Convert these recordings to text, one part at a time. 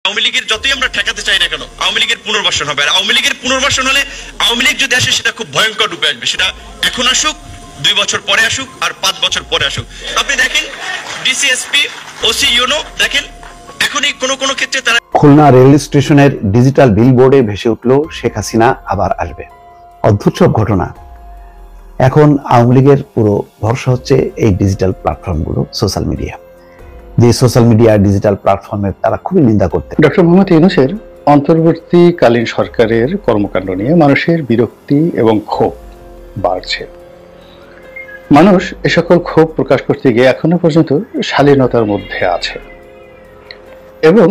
আওয়ামী লীগের যতই আমরা ঠেকাতে চাই না কেন, আওয়ামী লীগের পুনর্বাসন হবে। আর আওয়ামী লীগের পুনর্বাসন হলে আওয়ামী লীগ যদি আসে সেটা খুব ভয়ঙ্কর রূপে আসবে। সেটা এখন আসুক, 2 বছর পরে আসুক, আর 5 বছর পরে আসুক। আপনি দেখেন ডিসিএসপি, ওসি ইউনো, দেখেন এখনই কোন ক্ষেত্রে তারা। খুলনা রেল স্টেশনের ডিজিটাল বিলবোর্ডে ভেসে উঠল শেখ হাসিনা আবার আসবে। অদ্ভুত সব ঘটনা। এখন আওয়ামী লীগের পুরো ভরসা হচ্ছে এই ডিজিটাল প্ল্যাটফর্মগুলো, সোশ্যাল মিডিয়া। যে সোশ্যাল মিডিয়া ডিজিটাল প্ল্যাটফর্মের তারা খুবই নিন্দা করতেন। ডক্টর মোহাম্মদ ইউনূসের অন্তর্বর্তীকালীন সরকারের কর্মকাণ্ড নিয়ে মানুষের বিরক্তি এবং ক্ষোভ বাড়ছে। মানুষ এ সকল ক্ষোভ প্রকাশ করতে গিয়ে এখনো পর্যন্ত শালীনতার মধ্যে আছে এবং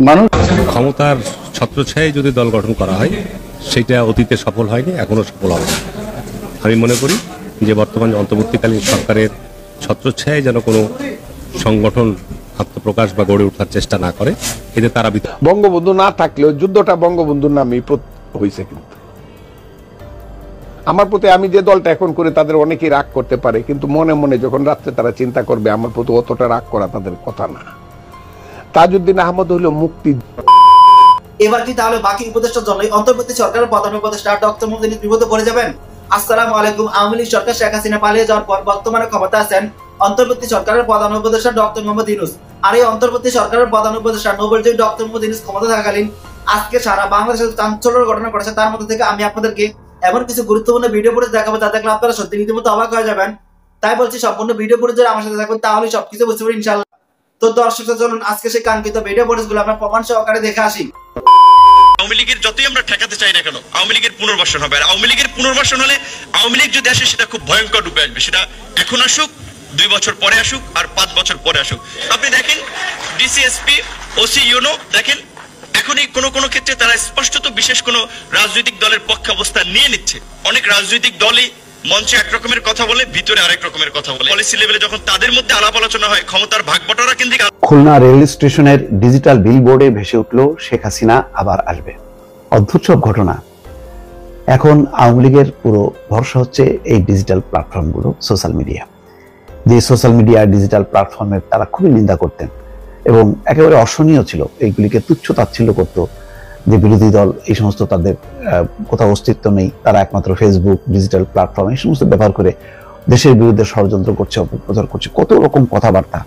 মানুষ ক্ষমতার ছত্রছায়ায় যদি দল গঠন করা হয় সেটা অতীতে সফল হয়নি, এখনো সফল হবে না। আমি মনে করি যে বর্তমান অন্তর্বর্তীকালীন সরকারের ছত্রছায়ায় যেন কোনো সংগঠন আত্মপ্রকাশ বা গড়ে ওঠার চেষ্টা না করে, এতে তারা বঙ্গবন্ধু না থাকলেও যুদ্ধটা বঙ্গবন্ধুর নামেই হয়েছে। কিন্তু আমার প্রতি আমি যে দলটা এখন করে তাদের অনেকেই রাগ করতে পারে, কিন্তু মনে মনে যখন রাত্রে তারা চিন্তা করবে আমার প্রতি অতটা রাগ করা তাদের কথা না। তাজউদ্দিন আহমদ হলো মুক্তি। এবার কি তাহলে বাকি উপদেষ্টার জন্য অন্তর্বর্তী সরকারের প্রধান উপদেষ্টা ডক্টর মোহাম্মদ ইউনূস বিপদে পড়ে যাবেন? আসসালামু আলাইকুম। আওয়ামী লীগ সরকার শেখ হাসিনা পালিয়ে যাওয়ার পর বর্তমানে ক্ষমতা আছেন অন্তর্বর্তী সরকারের প্রধান উপদেষ্টা ডক্টর মোহাম্মদ ইউনূস। আর এই অন্তর্বর্তী সরকারের প্রধান উপদেষ্টা নোবেল জয়ী ডক্টর মোহাম্মদ ইউনূস ক্ষমতা থাকাকালীন আজকে সারা বাংলাদেশে চাঞ্চল্যের ঘটনা ঘটেছে। তার মধ্যে থেকে আমি আপনাদেরকে এমন কিছু গুরুত্বপূর্ণ ভিডিও ফুটেজ দেখাবো যা দেখলে আপনারা সত্যি রীতিমতো অবাক হয়ে যাবেন। তাই বলছি সম্পূর্ণ ভিডিও ফুটেজ আমার সাথে থাকবেন, তাহলে সবকিছু বুঝতে পারবেন ইনশাআল্লাহ। তো দর্শক চলুন আজকে সেই কাঙ্ক্ষিত ভিডিও ফুটেজগুলো আমরা প্রমাণ সহকারে দেখে আসি। আওয়ামী লীগের যতই আমরা ঠেকাতে চাই না কেন, আওয়ামী লীগের পুনর্বাসন হবে। আর আওয়ামী লীগের পুনর্বাসন হলে আওয়ামী লীগ যদি আসে সেটা খুব ভয়ঙ্কর রূপে আসবে। সেটা এখন আসুক, 2 বছর পরে আসুক, আর 5 বছর পরে আসুক। আপনি দেখেন ডিসিএসপি, ওসি ইউনো, দেখেন এখনই কোন ক্ষেত্রে তারা স্পষ্টত বিশেষ কোন রাজনৈতিক দলের পক্ষে অবস্থান নিয়ে নিচ্ছে। অনেক রাজনৈতিক দলই মঞ্চে এক রকমের কথা বলে, ভিতরে আরেক রকমের কথা বলে। পলিসি লেভেলে যখন তাদের মধ্যে আলাপ আলোচনা হয়, ক্ষমতার ভাগবটোয়ারা কেন্দ্রিক। খুলনা রেল স্টেশনের ডিজিটাল বিলবোর্ডে ভেসে উঠল শেখ হাসিনা আবার আসবে। অদ্ভুত সব ঘটনা। এখন আওয়ামী লীগের পুরো ভরসা হচ্ছে এই ডিজিটাল প্ল্যাটফর্মগুলো, সোশ্যাল মিডিয়া। যে সোশ্যাল মিডিয়া ডিজিটাল প্ল্যাটফর্মের তারা খুবই নিন্দা করতেন এবং একেবারে অসহনীয় ছিল, এইগুলিকে তুচ্ছ তাচ্ছিল্য করতো। যে বিরোধী দল এই সমস্ত তাদের কোথাও অস্তিত্ব নেই, তারা একমাত্র ফেসবুক, ডিজিটাল প্ল্যাটফর্ম এই সমস্ত ব্যবহার করে দেশের বিরুদ্ধে ষড়যন্ত্র করছে, অপপ্রচার করছে, কত রকম কথাবার্তা।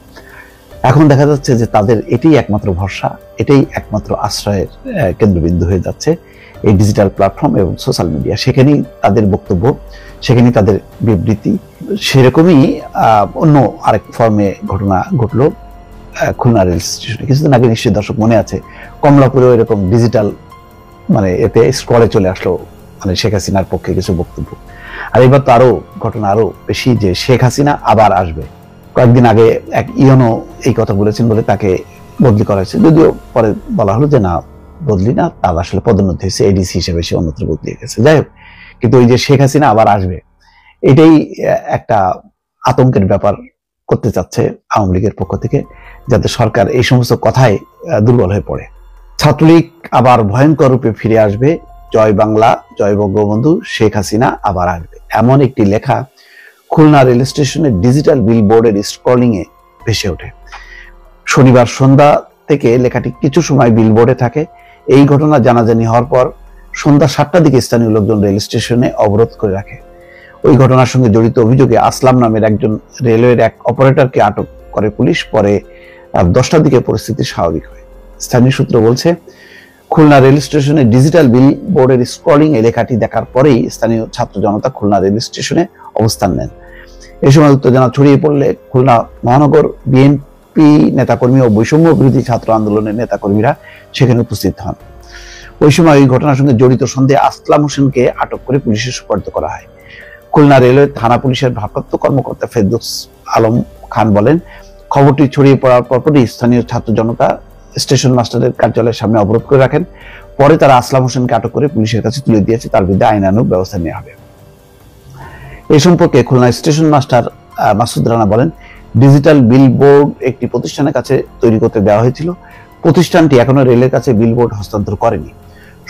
এখন দেখা যাচ্ছে যে তাদের এটাই একমাত্র ভরসা, এটাই একমাত্র আশ্রয়ের কেন্দ্রবিন্দু হয়ে যাচ্ছে এই ডিজিটাল প্ল্যাটফর্ম এবং সোশ্যাল মিডিয়া। সেখানেই তাদের বক্তব্য, সেখানেই তাদের বিবৃতি। সেরকমই অন্য আরেক ফর্মে ঘটনা ঘটলো খুলনা রেল স্টেশনে। কিছুদিন আগে নিশ্চয়ই দর্শক মনে আছে, কমলাপুরেও এরকম ডিজিটাল এতে স্ক্রলে চলে আসলো শেখ হাসিনার পক্ষে কিছু বক্তব্য। আর এবার তো আরো ঘটনা আরো বেশি, যে শেখ হাসিনা আবার আসবে। কয়েকদিন আগে এক ইউনো এই কথা বলেছেন বলে তাকে বদলি করা হয়েছে, যদিও পরে বলা হলো যে না, বদলি না, তার আসলে পদোন্নতি হয়েছে, এডিসি হিসেবে সে অন্যত্র বদলি গেছে। যাই হোক, কিন্তু ওই যে শেখ হাসিনা আবার আসবে, এটাই একটা আতঙ্কের ব্যাপার করতে চাচ্ছে আওয়ামী লীগের পক্ষ থেকে, যাতে সরকার এই সমস্ত কথায় দুর্বল হয়ে পড়ে। ছাত্রলীগ আবার ভয়ঙ্কর রূপে ফিরে আসবে, জয় বাংলা, জয় বঙ্গবন্ধু, শেখ হাসিনা আবার আসবে, এমন একটি লেখা খুলনা রেল স্টেশনের ডিজিটাল বিলবোর্ডের স্ক্রলিং এ ভেসে ওঠে। শনিবার সন্ধ্যা থেকে লেখাটি কিছু সময় বিলবোর্ডে থাকে। এই ঘটনা জানাজানি হওয়ার পর সন্ধ্যা 7টার দিকে স্থানীয় লোকজন রেল স্টেশনে অবরোধ করে রাখে। ওই ঘটনার সঙ্গে জড়িত অভিযোগে আসলাম নামের একজন রেলওয়ের এক অপারেটরকে আটক করে পুলিশ। পরে 10টার দিকে পরিস্থিতি স্বাভাবিক হয়। স্থানীয় সূত্র বলছে, খুলনা রেল স্টেশনে ডিজিটাল বিল বোর্ডের স্ক্রলিং এ লেখাটি দেখার পরেই স্থানীয় ছাত্র জনতা খুলনা রেল স্টেশনে অবস্থান নেন। এই সময় উত্তেজনা ছড়িয়ে পড়লে খুলনা মহানগর বিএনপি নেতাকর্মী ও বৈষম্য বিরোধী ছাত্র আন্দোলনের নেতাকর্মীরা সেখানে উপস্থিত হন। ওই সময় ওই ঘটনার সঙ্গে জড়িত সন্দেহে আসলাম হোসেনকে আটক করে পুলিশের সুপারিত করা হয়। খুলনা রেলওয়ে থানা পুলিশের ভারপ্রাপ্ত কর্মকর্তা ফেরদৌস আলম খান বলেন, খবরটি ছড়িয়ে পড়ার পরপরই স্থানীয় ছাত্র জনতা স্টেশন মাস্টারের কার্যালয়ের সামনে অবরোধ করে রাখেন। পরে তারা আসলাম হোসেনকে আটক করে পুলিশের কাছে তুলে দিয়েছে, তার বিরুদ্ধে আইনানুগ ব্যবস্থা নেওয়া হবে। এই সম্পর্কে খুলনা স্টেশন মাস্টার মাসুদ রানা বলেন, ডিজিটাল বিলবোর্ড একটি প্রতিষ্ঠানের কাছে তৈরি করতে দেওয়া হয়েছিল। প্রতিষ্ঠানটি এখনো রেলের কাছে বিলবোর্ড হস্তান্তর করেনি।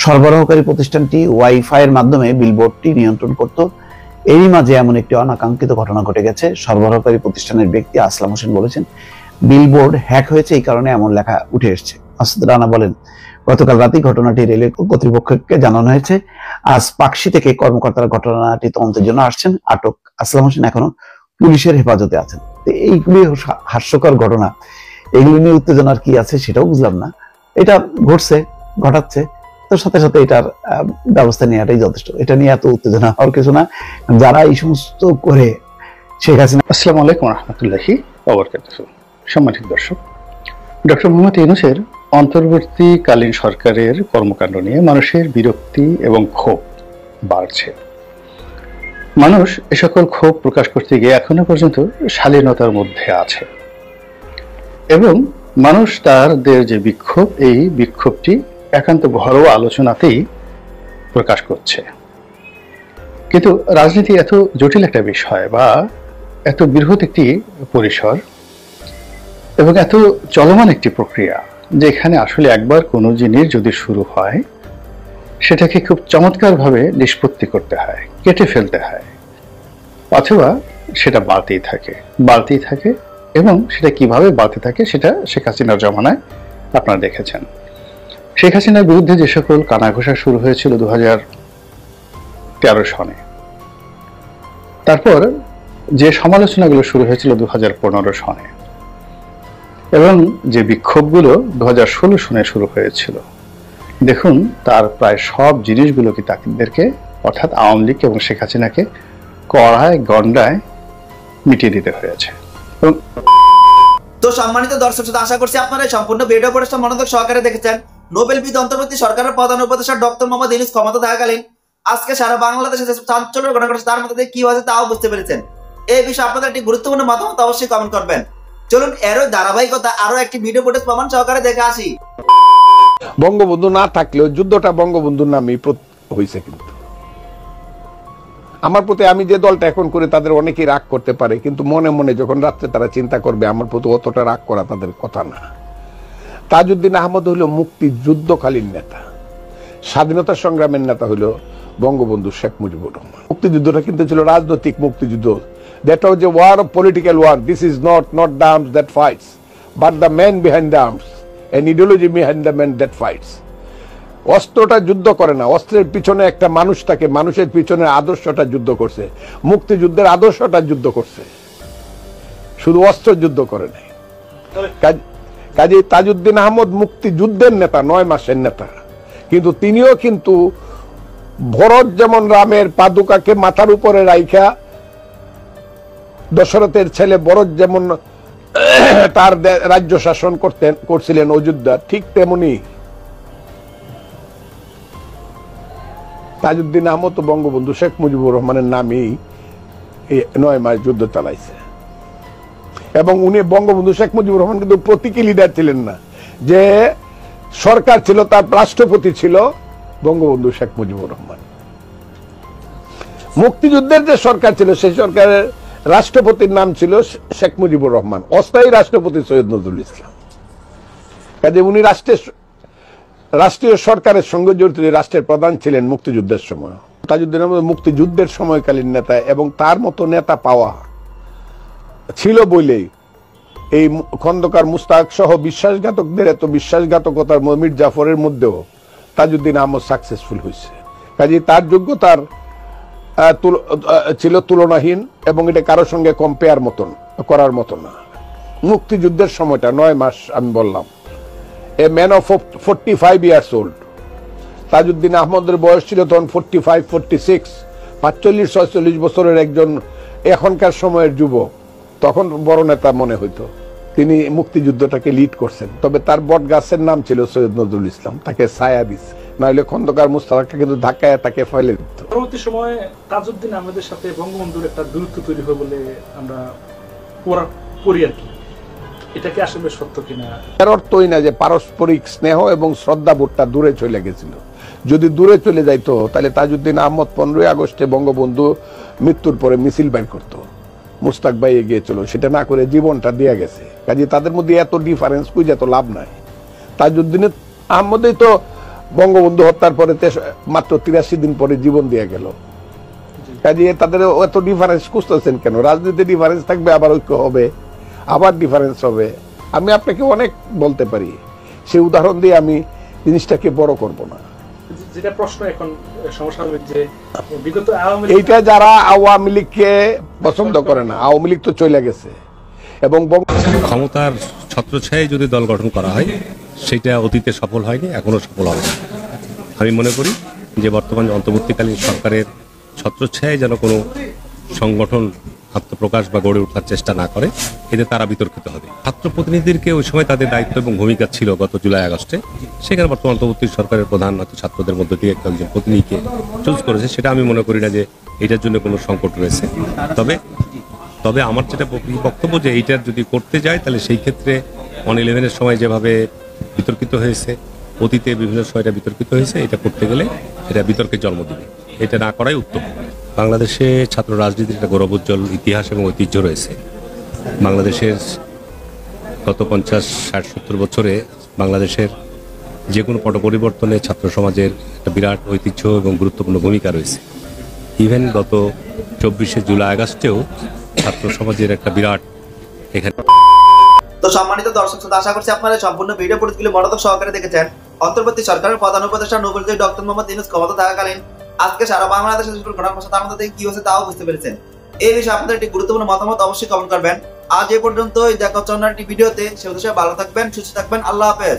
সরবরাহকারী প্রতিষ্ঠানটি ওয়াইফাই এর মাধ্যমে বিলবোর্ডটি নিয়ন্ত্রণ করত। এরই মাঝে এমন একটি অনাকাঙ্ক্ষিত ঘটনা ঘটে গেছে। সরবরাহকারী প্রতিষ্ঠানের ব্যক্তি আসলাম হোসেন বলেছেন, বিলবোর্ড হ্যাক হয়েছে, এই কারণে এমন লেখা উঠে এসেছে। মাসুদ রানা বলেন, গতকাল রাতে ঘটনাটি রেলওয়ে কর্তৃপক্ষকে জানানো হয়েছে। আজ পাকশি থেকে কর্মকর্তারা ঘটনাটি তদন্তের জন্য আসছেন। আটক আসলাম হোসেন এখনো পুলিশের হেফাজতে আছেন। এইগুলি হাস্যকর ঘটনা, এগুলি নিয়ে উত্তেজনার কি আছে সেটাও বুঝলাম না। এটা ঘটাচ্ছে তো সাথে সাথে এটার ব্যবস্থা নেওয়াটাই যথেষ্ট। এটা নিয়ে এত উত্তেজনা হওয়ার কিছু না। যারা এই সমস্ত করে শেখ হাসিনা। আসসালামু আলাইকুম রহমতুল্লাহি ওয়া বারাকাতুহু। সম্মানিত দর্শক, ডক্টর মোহাম্মদ ইউনূসের অন্তর্বর্তীকালীন সরকারের কর্মকাণ্ড নিয়ে মানুষের বিরক্তি এবং ক্ষোভ বাড়ছে। মানুষ এ সকল ক্ষোভ প্রকাশ করতে গিয়ে এখনো পর্যন্ত শালীনতার মধ্যে আছে এবং মানুষ তাদের যে বিক্ষোভ, এই বিক্ষোভটি একান্ত ঘরোয়া আলোচনাতেই প্রকাশ করছে। কিন্তু রাজনীতি এত জটিল একটা বিষয় বা এত বৃহৎ একটি পরিসর এবং এত চলমান একটি প্রক্রিয়া, যেখানে আসলে একবার কোনো জিনিস যদি শুরু হয় সেটাকে খুব চমৎকারভাবে নিষ্পত্তি করতে হয়, কেটে ফেলতে হয়, অথবা সেটা বাড়তেই থাকে এবং সেটা কিভাবে বাড়তে থাকে সেটা শেখ হাসিনার জমানায় আপনারা দেখেছেন। শেখ হাসিনার বিরুদ্ধে যে সকল কানাঘোষা শুরু হয়েছিল 2013 সনে, তারপর যে সমালোচনাগুলো শুরু হয়েছিল 2015 সনে, এবং যে বিক্ষোভগুলো 2016 সনে শুরু হয়েছিল, দেখুন তার প্রায় সব জিনিসগুলোকে তাদেরকে অর্থাৎ আওয়ামী লীগ এবং শেখ হাসিনাকে কড়ায় গন্ডায় মিটিয়ে দিতে হয়েছে। তো সম্মানিত দর্শক, আশা করছি আপনারা সম্পূর্ণ ভিডিও পড়াশোনা মনোযোগ সহকারে দেখেছেন। নোবেল বিধি অন্তর্বর্তী সরকারের প্রধান উপদেষ্টা ডক্টর মোহাম্মদ ইউনূস ক্ষমতা থাকাকালীন আজকে সারা বাংলাদেশে যে চাঞ্চল্যের ঘটনা ঘটেছে তার মধ্যে কি হয়েছে তাও বুঝতে পেরেছেন। এই বিষয়ে আপনাদের একটি গুরুত্বপূর্ণ মতামত অবশ্যই কমেন্ট করবেন। চলুন এরও ধারাবাহিকতা আরো একটি ভিডিও ফুটেজ প্রমাণ সহকারে দেখে আসি। বঙ্গবন্ধু না থাকলেও যুদ্ধটা বঙ্গবন্ধুর নামেই হয়েছে। কিন্তু আমার প্রতি আমি যে দলটা এখন করে তাদের অনেকেই রাগ করতে পারে, কিন্তু মনে মনে যখন রাত্রে তারা চিন্তা করবে আমার প্রতি অতটা রাগ করা তাদের কথা না। তাজউদ্দিন আহমদ হইল মুক্তিযুদ্ধকালীন নেতা, স্বাধীনতা সংগ্রামের নেতা হইল বঙ্গবন্ধু শেখ মুজিবুর রহমান। মুক্তিযুদ্ধটা কিন্তু ছিল রাজনৈতিক মুক্তিযুদ্ধ। That was a war of political war. This is not the arms that fights, but the man behind the arms, an ideology behind the man that fights. অস্ত্রটা যুদ্ধ করে না, অস্ত্রের পিছনে একটা মানুষ থাকে, মানুষের পিছনে আদর্শটা যুদ্ধ করছে। মুক্তিযুদ্ধের আদর্শটা যুদ্ধ করছে, শুধু অস্ত্র যুদ্ধ করে নাই। কাজী তাজউদ্দিন আহমদ মুক্তিযুদ্ধের নেতা, 9 মাসের নেতা, কিন্তু তিনিও কিন্তু ভরত যেমন রামের পাদুকাকে মাথার উপরে রাইখা, দশরথের ছেলে ভরত যেমন তার রাজ্য শাসন করছিলেন অযোধ্যা, ঠিক তেমনি তাজউদ্দিন আহমদ ও বঙ্গবন্ধু শেখ মুজিবুর রহমানের নামেই 9 মাস যুদ্ধ চালাইছে। এবং উনি বঙ্গবন্ধু শেখ মুজিবুর রহমান কিন্তু প্রতীকী লিডার ছিলেন না, যে সরকার ছিল তার রাষ্ট্রপতি ছিল বঙ্গবন্ধু শেখ মুজিবুর রহমান। মুক্তিযুদ্ধের যে সরকার ছিল সেই সরকারের রাষ্ট্রপতির নাম ছিল শেখ মুজিবুর রহমান, অস্থায়ী রাষ্ট্রপতি সৈয়দ নজরুল ইসলাম। কাজে উনি রাষ্ট্রীয় সরকারের সঙ্গে জড়িত, রাষ্ট্রের প্রধান ছিলেন মুক্তিযুদ্ধের সময়। তাজউদ্দিন আহমদ মুক্তিযুদ্ধের সময়কালীন নেতা, এবং তার মতো নেতা পাওয়া ছিল বলেই এই খন্দকার মুস্তাক সহ বিশ্বাসঘাতকদের এত বিশ্বাসঘাতকতার মীর জাফরের মধ্যেও তাজউদ্দিন আহমদ সাকসেসফুল হয়েছে। কাজে তার যোগ্যতার ছিল তুলনাহীন, এবং এটা কারোর সঙ্গে কম্পেয়ার করার মতো না। মুক্তিযুদ্ধের সময়টা 9 মাস আমি বললাম, a man of 45 years old. Tajuddin আহমদের বয়স ছিল তখন 45, 46, 45-46 বছরের একজন এখনকার সময়ের যুবক, তখন বড় নেতা মনে হইতো। তিনি মুক্তিযুদ্ধটাকে লিড করছেন, তবে তার বট গাছের নাম ছিল সৈয়দ নজরুল ইসলাম, তাকে ছায়া দিচ্ছে, নাহলে খন্দকার মুস্তাফাকে কিন্তু ধাক্কায় তাকে ফেলে দিত। পরবর্তী সময়ে তাজউদ্দিন আহমদের সাথে বঙ্গবন্ধুর একটা দূরত্ব তৈরি হয় বলে আমরা পড়ি আর কি, এটা কি আসলে সত্য কিনা? এর অর্থই না যে পারস্পরিক স্নেহ এবং শ্রদ্ধাবোধটা দূরে চলে গেছিল। যদি দূরে চলে যাইতো তাহলে তাজউদ্দিন আহমদ 15ই আগস্টে বঙ্গবন্ধু মৃত্যুর পরে মিছিল বের করত, মুস্তাক ভাই এগিয়ে চলো, সেটা না করে জীবনটা দিয়ে গেছে। কাজে তাদের মধ্যে এত ডিফারেন্স খুঁজে এত লাভ নাই। তাজউদ্দিন আহমদই তো বঙ্গবন্ধু হত্যার পরে মাত্র 83 দিন পরে জীবন দিয়ে গেল। কাজে তাদের এত ডিফারেন্স খুঁজতেছেন কেন? রাজনীতি ডিফারেন্স থাকবে, আবার ঐক্য হবে, আবার ডিফারেন্স হবে। আমি আপনাকে অনেক বলতে পারি, সেই উদাহরণ দিয়ে আমি জিনিসটাকে বড় করব না। যেটা প্রশ্ন এখন সমসাময়িক যে বিগত আওয়ামী লীগ এইটা যারা আওয়ামী লীগকে পছন্দ করে না, আওয়ামী লীগ তো চলে গেছে এবং ক্ষমতার ছত্রছায়ায় যদি দল গঠন করা হয় সেটা অতীতে সফল হয়নি, এখনো সফল হবে না। আমি মনে করি যে বর্তমান অন্তর্বর্তীকালীন সরকারের ছত্রছায়ায় যেন কোনো সংগঠন আত্মপ্রকাশ বা গড়ে ওঠার চেষ্টা না করে, এতে তারা বিতর্কিত হবে। ছাত্র প্রতিনিধিদেরকে ওই সময় তাদের দায়িত্ব এবং ভূমিকা ছিল গত জুলাই আগস্টে, সেখানে বর্তমান অন্তর্বর্তী সরকারের প্রধান হয়তো ছাত্রদের মধ্য দিয়ে একজন প্রতিনিধিকে চুজ করেছে, সেটা আমি মনে করি না যে এটার জন্য কোনো সংকট রয়েছে। তবে আমার যেটা বক্তব্য যে এইটার যদি করতে যায় তাহলে সেই ক্ষেত্রে 1/11-এর সময় যেভাবে বিতর্কিত হয়েছে, অতীতে বিভিন্ন সময় এটা বিতর্কিত হয়েছে, এটা করতে গেলে এটা বিতর্কের জন্ম দেবে, এটা না করাই উত্তম। বাংলাদেশে ছাত্র রাজনীতির একটা গৌরবোজ্জ্বল ইতিহাস এবং ঐতিহ্য রয়েছে। বাংলাদেশের গত 50, 60, 70 বছরে বাংলাদেশের যে কোনো পট পরিবর্তনে ছাত্র সমাজের একটা বিরাট ঐতিহ্য এবং গুরুত্বপূর্ণ ভূমিকা রয়েছে। ইভেন গত 24শে জুলাই আগস্টেও ছাত্র সমাজের একটা বিরাট এখানে। তো সম্মানিত দর্শক শ্রোতা, আশা করছি আপনারা সম্পূর্ণ ভিডিও ফুটেজগুলো মনোযোগ সহকারে দেখেছেন। অন্তর্বর্তী সরকারের প্রধান উপদেষ্টা নোবেল জয়ী ডক্টর মোহাম্মদ ইউনূস ক্ষমতা থাকাকালীন আজকে সারা বাংলাদেশের ঘটনার সাথে আমাদের কি হচ্ছে তাও বুঝতে পেরেছেন। এই বিষয়ে আপনাদের একটি গুরুত্বপূর্ণ মতামত অবশ্যই কমেন্ট করবেন। আজ এই পর্যন্তই, দেখা হচ্ছে অন্য একটি ভিডিওতে। সে উদ্দেশ্যে ভালো থাকবেন, সুস্থ থাকবেন। আল্লাহ হাফেজ।